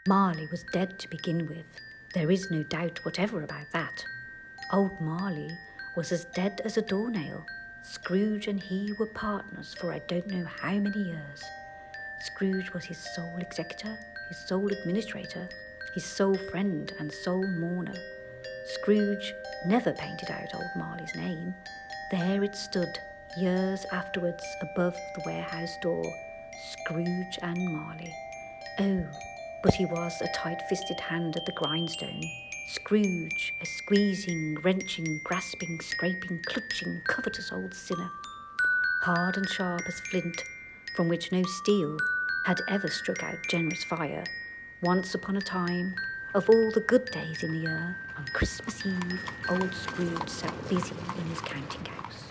Marley was dead to begin with. There is no doubt whatever about that. Old Marley was as dead as a doornail. Scrooge and he were partners for I don't know how many years. Scrooge was his sole executor, his sole administrator, his sole friend and sole mourner. Scrooge never painted out old Marley's name. There it stood, years afterwards, above the warehouse door, Scrooge and Marley. Oh, but he was a tight-fisted hand at the grindstone. Scrooge, a squeezing, wrenching, grasping, scraping, clutching, covetous old sinner, hard and sharp as flint, from which no steel had ever struck out generous fire. Once upon a time, of all the good days in the year, on Christmas Eve, old Scrooge sat busy in his counting house.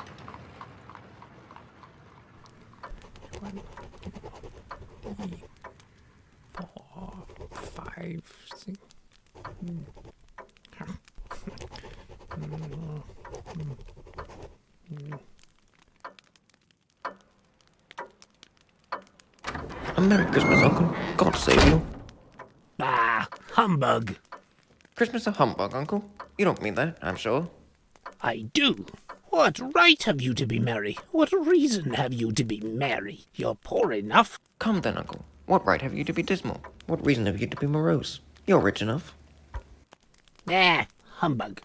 1, 2, 3, 4, 5, 6. A Merry Christmas, Uncle. God save you. Ah, humbug. Christmas a humbug, Uncle? You don't mean that, I'm sure. I do. What right have you to be merry? What reason have you to be merry? You're poor enough. Come then, Uncle. What right have you to be dismal? What reason have you to be morose? You're rich enough. Ah, humbug.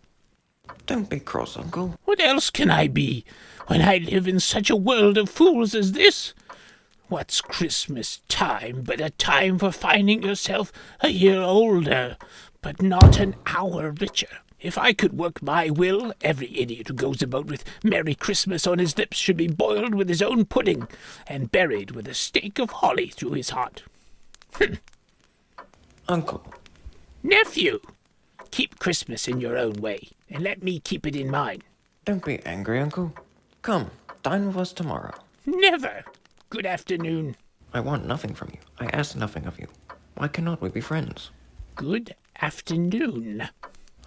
Don't be cross, Uncle. What else can I be when I live in such a world of fools as this? What's Christmas time but a time for finding yourself a year older, but not an hour richer? If I could work my will, every idiot who goes about with Merry Christmas on his lips should be boiled with his own pudding and buried with a stake of holly through his heart. Uncle. Nephew, keep Christmas in your own way, and let me keep it in mine. Don't be angry, Uncle. Come, dine with us tomorrow. Never. Good afternoon. I want nothing from you. I ask nothing of you. Why cannot we be friends? Good afternoon.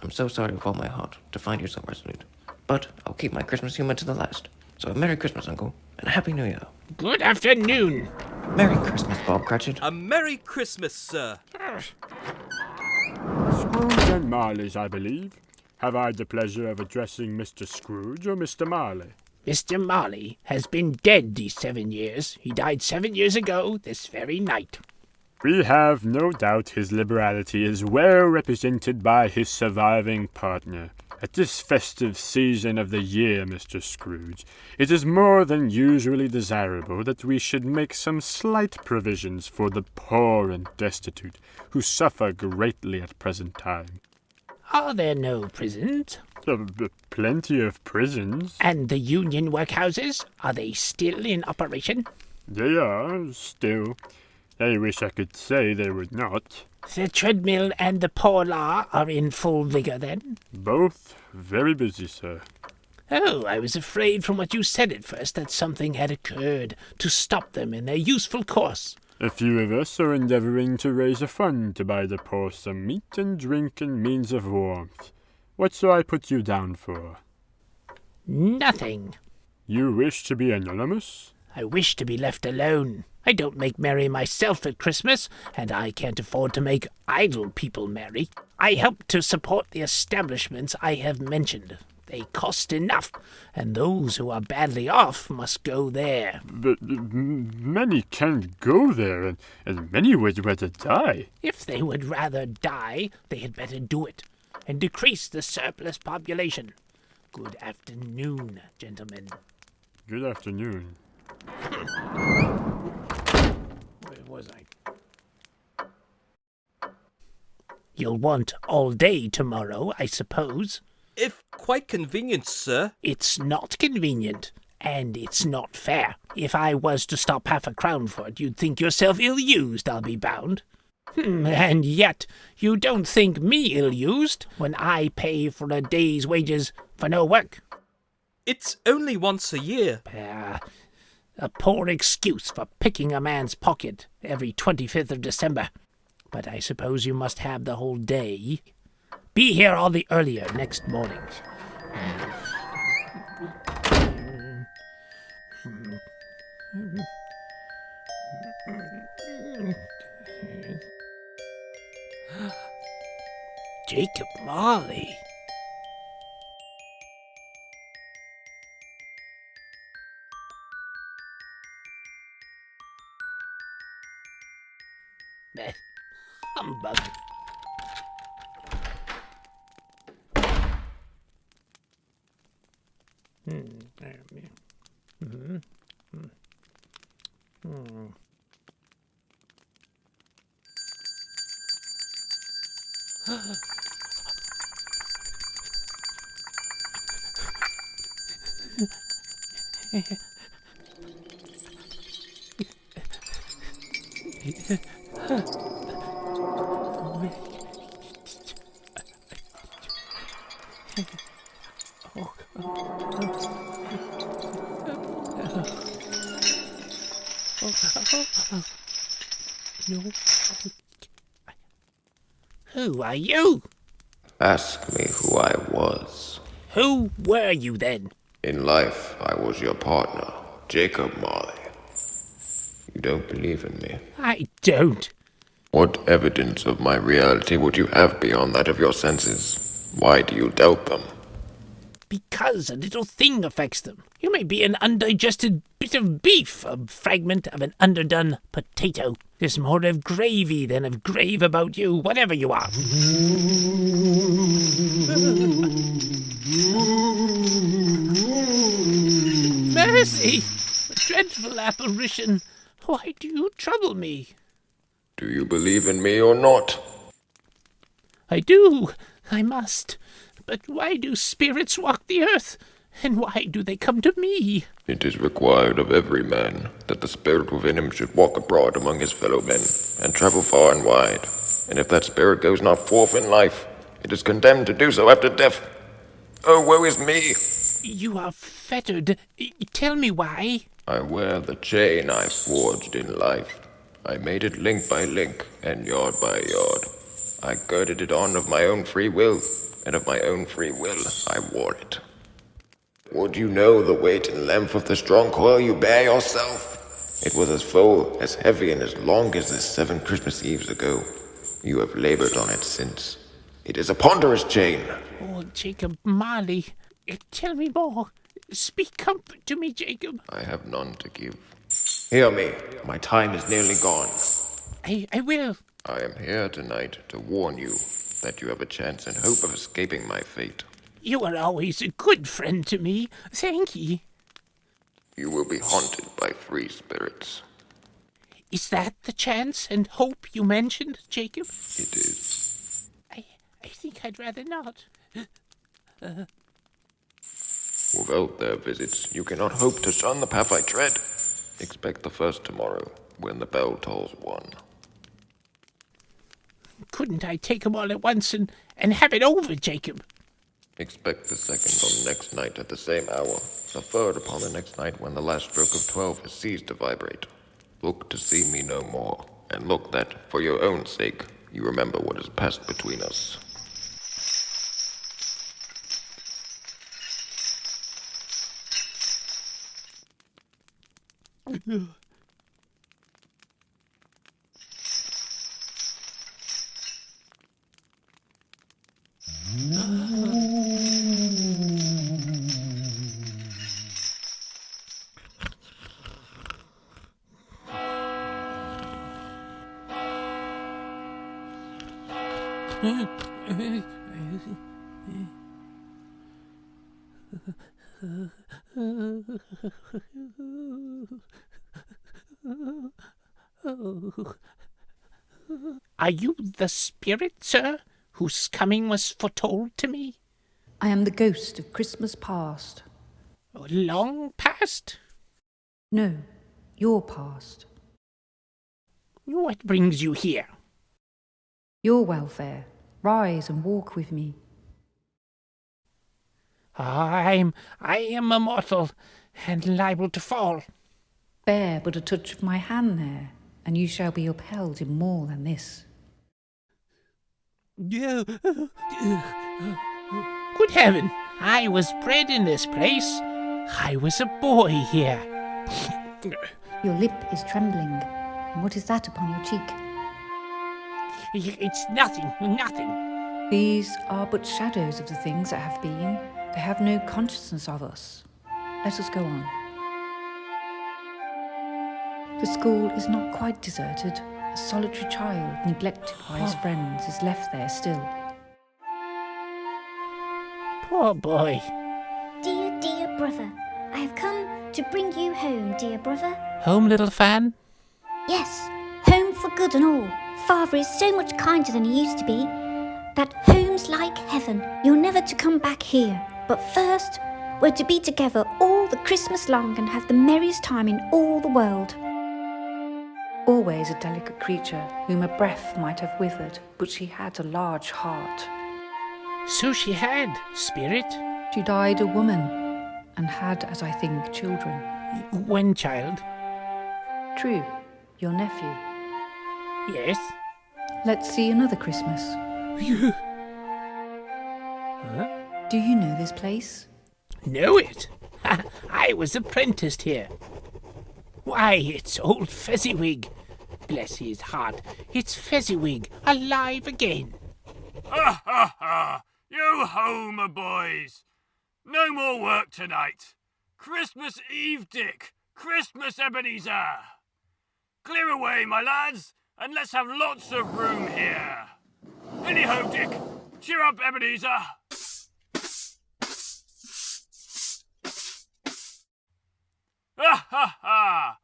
I'm so sorry with all my heart to find you so resolute. But I'll keep my Christmas humor to the last. So a Merry Christmas, Uncle, and a Happy New Year. Good afternoon. Merry Christmas, Bob Cratchit. A Merry Christmas, sir. Scrooge and Marley's, I believe. Have I the pleasure of addressing Mr. Scrooge or Mr. Marley? Mr. Marley has been dead these 7 years. He died 7 years ago this very night. We have no doubt his liberality is well represented by his surviving partner. At this festive season of the year, Mr. Scrooge, it is more than usually desirable that we should make some slight provisions for the poor and destitute, who suffer greatly at present time. Are there no prisons? Plenty of prisons. And the union workhouses? Are they still in operation? They are, still. I wish I could say they were not. The treadmill and the poor law are in full vigor, then? Both very busy, sir. Oh, I was afraid from what you said at first that something had occurred to stop them in their useful course. A few of us are endeavouring to raise a fund to buy the poor some meat and drink and means of warmth. What shall I put you down for? Nothing. You wish to be anonymous? I wish to be left alone. I don't make merry myself at Christmas, and I can't afford to make idle people merry. I help to support the establishments I have mentioned. They cost enough, and those who are badly off must go there. But many can't go there, and many would rather die. If they would rather die, they had better do it, and decrease the surplus population. Good afternoon, gentlemen. Good afternoon. Where was I? You'll want all day tomorrow, I suppose. If quite convenient, sir. It's not convenient, and it's not fair. If I was to stop half a crown for it, you'd think yourself ill-used, I'll be bound. And yet, you don't think me ill-used when I pay for a day's wages for no work. It's only once a year. A poor excuse for picking a man's pocket every 25th of December. But I suppose you must have the whole day. Be here all the earlier next morning. Jacob Marley. Humbug. No. Who are you? Ask me who I was. Who were you then? In life, I was your partner, Jacob Marley. You don't believe in me. I don't. What evidence of my reality would you have beyond that of your senses? Why do you doubt them? Because a little thing affects them. You may be an undigested bit of beef, a fragment of an underdone potato. There's more of gravy than of grave about you, whatever you are. Mercy! A dreadful apparition. Why do you trouble me? Do you believe in me or not? I do. I must. But why do spirits walk the earth? And why do they come to me? It is required of every man that the spirit within him should walk abroad among his fellow men, and travel far and wide. And if that spirit goes not forth in life, it is condemned to do so after death. Oh, woe is me! You are fettered. Tell me why. I wear the chain I forged in life. I made it link by link, and yard by yard. I girded it on of my own free will, and of my own free will I wore it. Would you know the weight and length of the strong coil you bear yourself? It was as full, as heavy, and as long as this 7 Christmas Eves ago. You have labored on it since. It is a ponderous chain. Oh, Jacob Marley, tell me more. Speak comfort to me, Jacob. I have none to give. Hear me, my time is nearly gone. I will. I am here tonight to warn you that you have a chance and hope of escaping my fate. You are always a good friend to me. Thank ye. You will be haunted by free spirits. Is that the chance and hope you mentioned, Jacob? It is. I think I'd rather not. Without their visits, you cannot hope to shun the path I tread. Expect the first tomorrow, when the bell tolls 1. Couldn't I take 'em all at once and have it over, Jacob? Expect the second on next night at the same hour, the third upon the next night when the last stroke of 12 has ceased to vibrate. Look to see me no more, and look that, for your own sake, you remember what has passed between us. Are you the spirit, sir, whose coming was foretold to me? I am the ghost of Christmas past. Long past? No, your past. What brings you here? Your welfare. Rise and walk with me. I am a mortal, and liable to fall. Bear but a touch of my hand there, and you shall be upheld in more than this. Good heaven, I was bred in this place. I was a boy here. Your lip is trembling. And what is that upon your cheek? It's nothing. These are but shadows of the things that have been. They have no consciousness of us. Let us go on. The school is not quite deserted. A solitary child, neglected by his friends, is left there still. Poor boy. Dear, dear brother, I have come to bring you home, dear brother. Home, little fan? Yes, home for good and all. Father is so much kinder than he used to be. That home's like heaven. You're never to come back here. But first, we're to be together all the Christmas long and have the merriest time in all the world. Always a delicate creature, whom a breath might have withered, but she had a large heart. So she had, Spirit. She died a woman, and had, as I think, children. When, child? True, your nephew. Yes. Let's see another Christmas. Huh? Do you know this place? Know it? I was apprenticed here. Why, it's old Fezziwig. Bless his heart, it's Fezziwig, alive again. Ha ha ha! You Homer boys! No more work tonight. Christmas Eve, Dick. Christmas, Ebenezer. Clear away, my lads, and let's have lots of room here. Anyhow, Dick, cheer up, Ebenezer. Ha ha ha!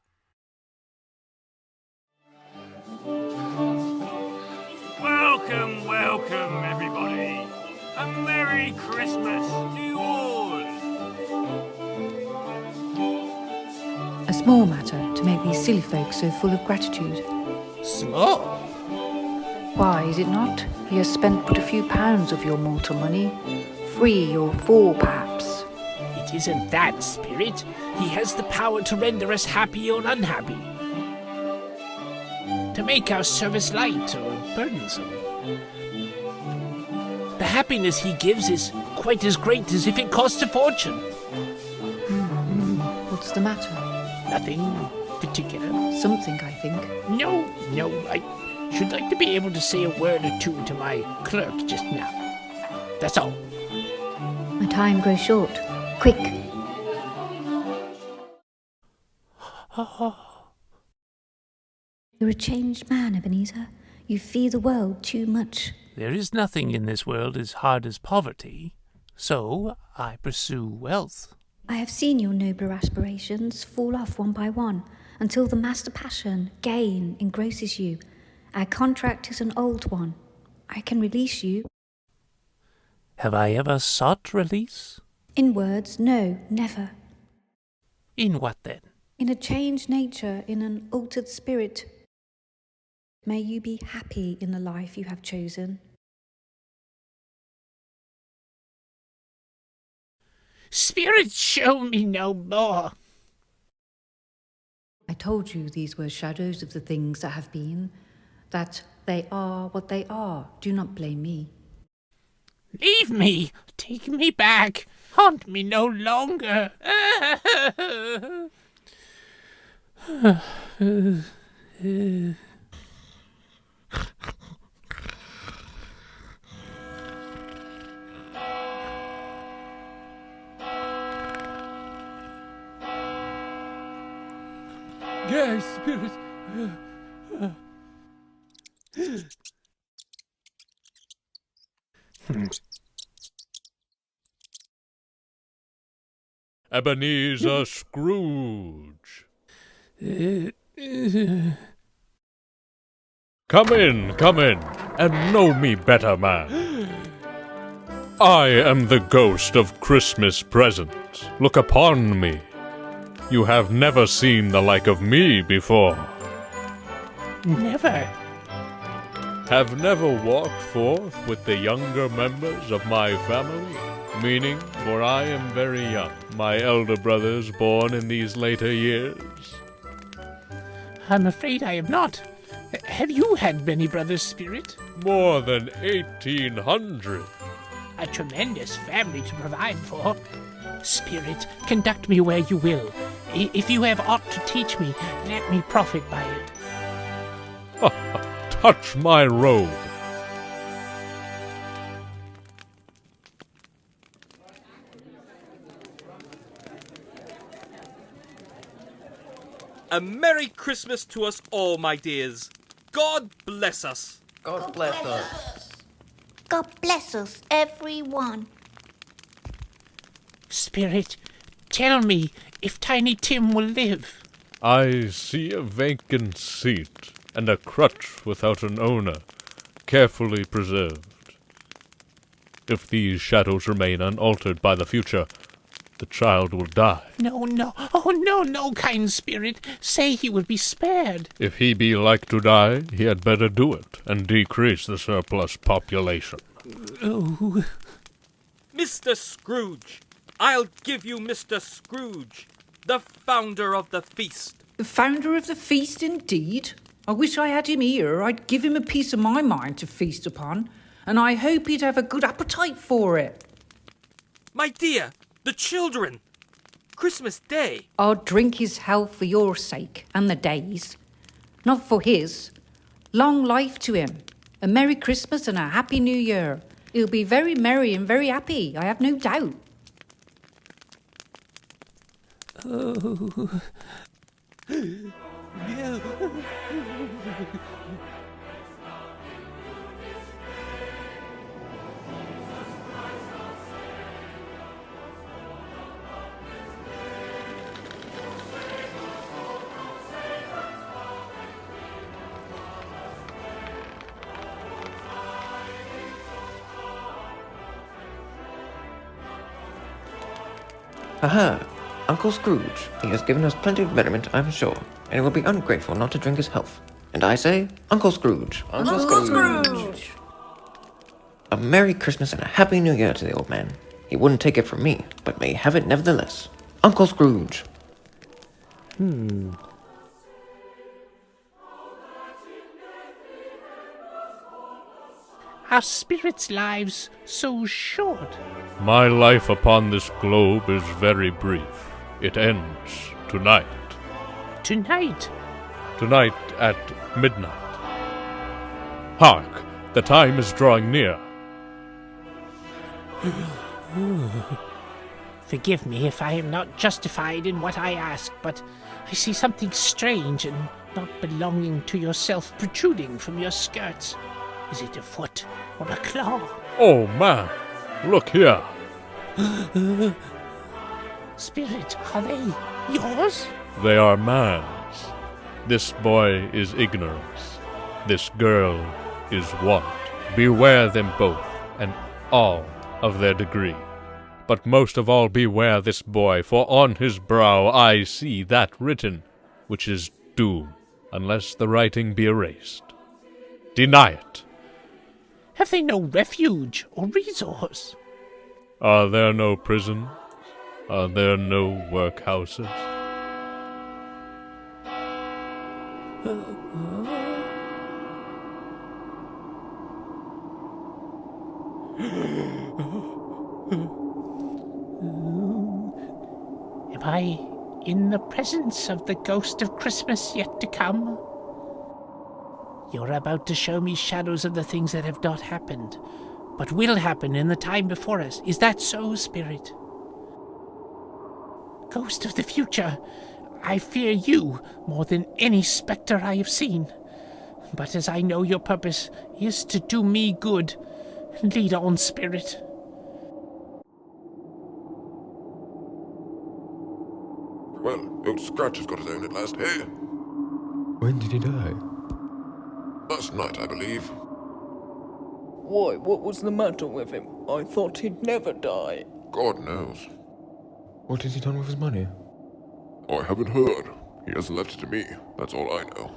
Welcome, welcome, everybody. A Merry Christmas to you all. A small matter to make these silly folks so full of gratitude. Small? Why is it not? He has spent but a few pounds of your mortal money. 3 or 4, perhaps. It isn't that, Spirit. He has the power to render us happy or unhappy. To make our service light or burdensome. The happiness he gives is quite as great as if it cost a fortune. What's the matter? Nothing particular. Something, I think. No, I should like to be able to say a word or two to my clerk just now. That's all. My time grows short. Quick. You're a changed man, Ebenezer. You fear the world too much. There is nothing in this world as hard as poverty, so I pursue wealth. I have seen your nobler aspirations fall off one by one, until the master passion, gain, engrosses you. Our contract is an old one. I can release you. Have I ever sought release? In words, no, never. In what then? In a changed nature, in an altered spirit. May you be happy in the life you have chosen. Spirit, show me no more. I told you these were shadows of the things that have been, that they are what they are. Do not blame me. Leave me. Take me back. Haunt me no longer. Yes, Spirit. Ebenezer Scrooge. Come in, and know me better, man. I am the ghost of Christmas presents. Look upon me. You have never seen the like of me before. Never. Have never walked forth with the younger members of my family? Meaning, for I am very young, my elder brothers born in these later years. I'm afraid I have not. Have you had many brothers, Spirit? More than 1,800. A tremendous family to provide for. Spirit, conduct me where you will. If you have aught to teach me, let me profit by it. Touch my robe. A Merry Christmas to us all, my dears. God bless us. God bless us. God bless us, everyone. Spirit, tell me if Tiny Tim will live. I see a vacant seat and a crutch without an owner, carefully preserved. If these shadows remain unaltered by the future, the child will die. No, no, kind spirit. Say he will be spared. If he be like to die, he had better do it, and decrease the surplus population. Oh. Mr. Scrooge. I'll give you Mr. Scrooge, the founder of the feast. The founder of the feast, indeed. I wish I had him here. I'd give him a piece of my mind to feast upon, and I hope he'd have a good appetite for it. My dear, the children. Christmas Day. I'll drink his health for your sake and the day's. Not for his. Long life to him. A Merry Christmas and a Happy New Year. He'll be very merry and very happy, I have no doubt. Oh. Aha! Uncle Scrooge. He has given us plenty of merriment, I'm sure, and it will be ungrateful not to drink his health. And I say, Uncle Scrooge. Uncle Scrooge. A Merry Christmas and a Happy New Year to the old man. He wouldn't take it from me, but may have it nevertheless. Uncle Scrooge. Are spirits' lives so short? My life upon this globe is very brief. It ends tonight. Tonight? Tonight at midnight. Hark! The time is drawing near. Forgive me if I am not justified in what I ask, but I see something strange and not belonging to yourself protruding from your skirts. Is it a foot or a claw? Oh, man! Look here! Spirit, are they yours? They are man's. This boy is ignorance. This girl is want. Beware them both, and all of their degree. But most of all beware this boy, for on his brow I see that written, which is doom, unless the writing be erased. Deny it. Have they no refuge or resource? Are there no prisons? Are there no workhouses? Am I in the presence of the ghost of Christmas yet to come? You're about to show me shadows of the things that have not happened, but will happen in the time before us. Is that so, Spirit? Ghost of the future, I fear you more than any spectre I have seen. But as I know your purpose is to do me good, lead on, Spirit. Well, old Scratch has got his own at last. Hey! When did he die? Last night, I believe. Why, what was the matter with him? I thought he'd never die. God knows. What has he done with his money? I haven't heard. He has left it to me. That's all I know.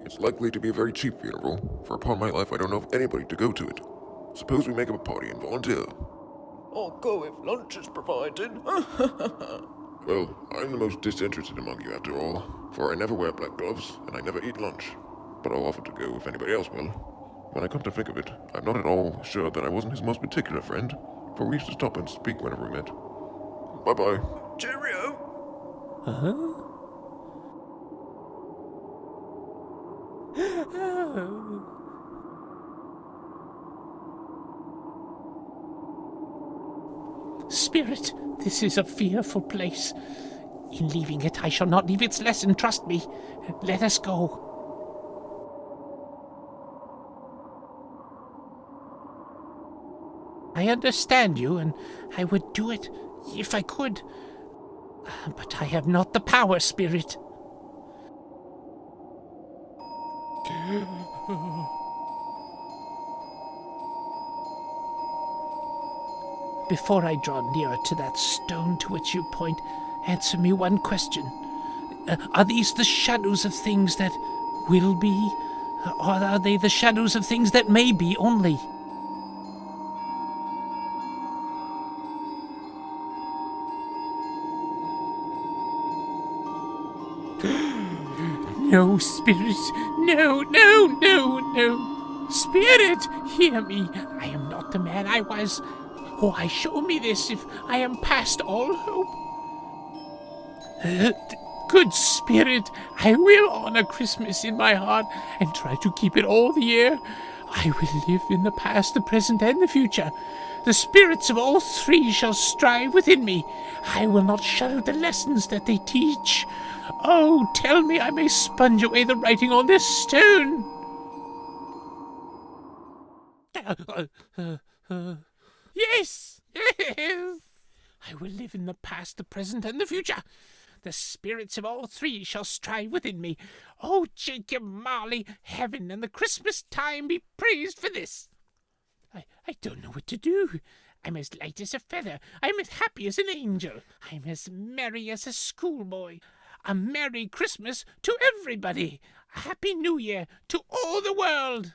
It's likely to be a very cheap funeral, for upon my life I don't know of anybody to go to it. Suppose we make up a party and volunteer. I'll go if lunch is provided. Well, I'm the most disinterested among you after all, for I never wear black gloves, and I never eat lunch. But I'll offer to go if anybody else will. When I come to think of it, I'm not at all sure that I wasn't his most particular friend, for we used to stop and speak whenever we met. Bye-bye. Cheerio. Spirit, this is a fearful place. In leaving it, I shall not leave its lesson, trust me. Let us go. I understand you, and I would do it if I could. But I have not the power, Spirit. Before I draw nearer to that stone to which you point, answer me one question. Are these the shadows of things that will be, or are they the shadows of things that may be only? No, Spirit, no. Spirit, hear me. I am not the man I was. Why show me this if I am past all hope? Good Spirit, I will honor Christmas in my heart and try to keep it all the year. I will live in the past, the present, and the future. The spirits of all three shall strive within me. I will not shut out the lessons that they teach. Oh, tell me I may sponge away the writing on this stone. Yes. I will live in the past, the present, and the future. The spirits of all three shall strive within me. Oh, Jacob Marley, heaven and the Christmas time be praised for this. I don't know what to do. I'm as light as a feather. I'm as happy as an angel. I'm as merry as a schoolboy. A Merry Christmas to everybody. A Happy New Year to all the world.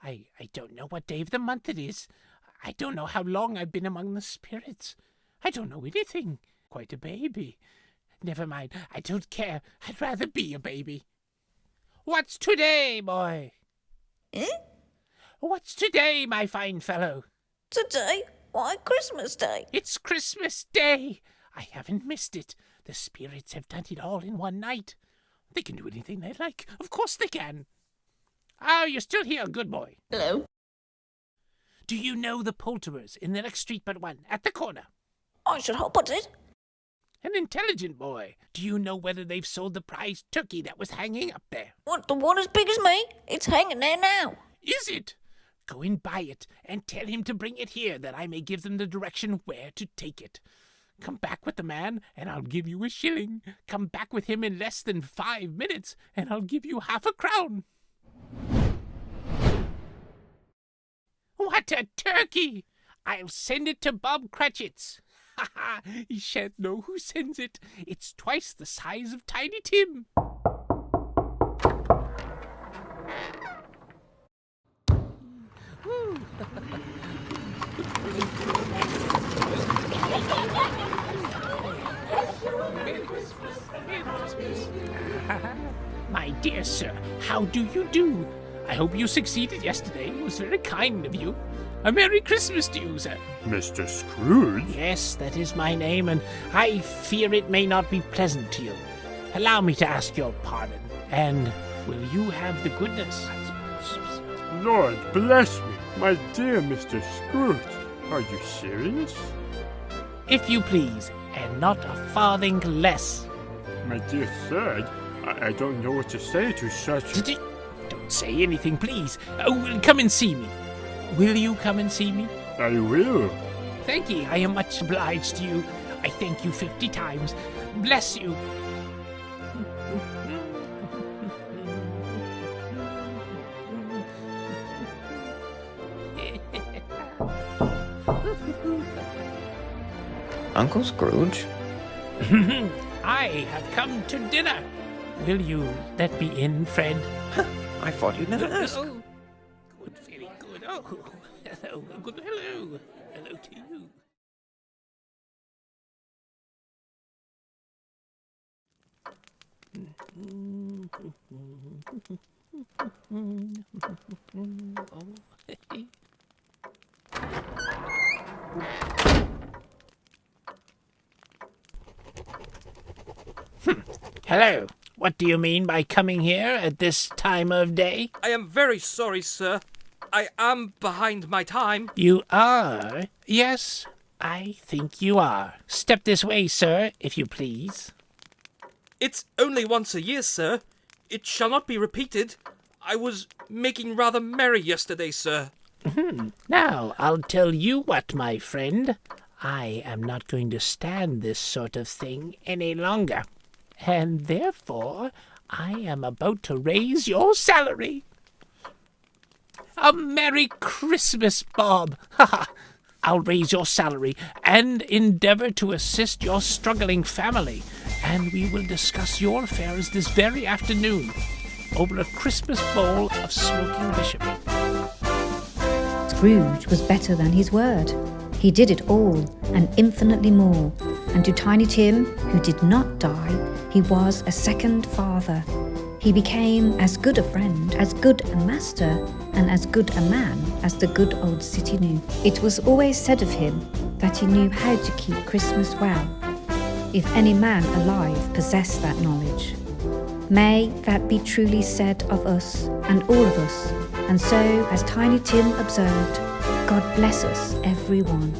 I don't know what day of the month it is. I don't know how long I've been among the spirits. I don't know anything. Quite a baby. Never mind, I don't care. I'd rather be a baby. What's today, boy? Eh? What's today, my fine fellow? Today? Why, Christmas Day. It's Christmas Day. I haven't missed it. The spirits have done it all in one night. They can do anything they like. Of course they can. Oh, you're still here, good boy. Hello? Do you know the poulterers in the next street but one, at the corner? I should hope I did. An intelligent boy. Do you know whether they've sold the prize turkey that was hanging up there? What, the one as big as me? It's hanging there now. Is it? Go and buy it, and tell him to bring it here, that I may give them the direction where to take it. Come back with the man, and I'll give you a shilling. Come back with him in less than 5 minutes, and I'll give you half a crown. What a turkey! I'll send it to Bob Cratchit's. Ha ha! He shan't know who sends it. It's twice the size of Tiny Tim. My dear sir, how do you do? I hope you succeeded yesterday. It was very kind of you. A Merry Christmas to you, sir. Mr. Scrooge? Yes, that is my name, and I fear it may not be pleasant to you. Allow me to ask your pardon, and will you have the goodness? Lord bless me, my dear Mr. Scrooge. Are you serious? If you please, and not a farthing less. My dear sir, I don't know what to say to such... Don't say anything, please. Oh, come and see me. Will you come and see me? I will. Thank ye. I am much obliged to you. I thank you 50 times. Bless you. Uncle Scrooge? I have come to dinner. Will you let me in, Fred? I thought you'd never ask. Oh, good, very good. Oh, hello, good, hello. Hello to you. Hello. What do you mean by coming here at this time of day? I am very sorry, sir. I am behind my time. You are? Yes, I think you are. Step this way, sir, if you please. It's only once a year, sir. It shall not be repeated. I was making rather merry yesterday, sir. Now, I'll tell you what, my friend. I am not going to stand this sort of thing any longer, and therefore I am about to raise your salary. A Merry Christmas, Bob! Ha ha! I'll raise your salary and endeavour to assist your struggling family, and we will discuss your affairs this very afternoon over a Christmas bowl of smoking bishop. Scrooge was better than his word. He did it all, and infinitely more. And to Tiny Tim, who did not die, he was a second father. He became as good a friend, as good a master, and as good a man as the good old city knew. It was always said of him that he knew how to keep Christmas well, if any man alive possessed that knowledge. May that be truly said of us, and all of us, and so, as Tiny Tim observed, God bless us, every one.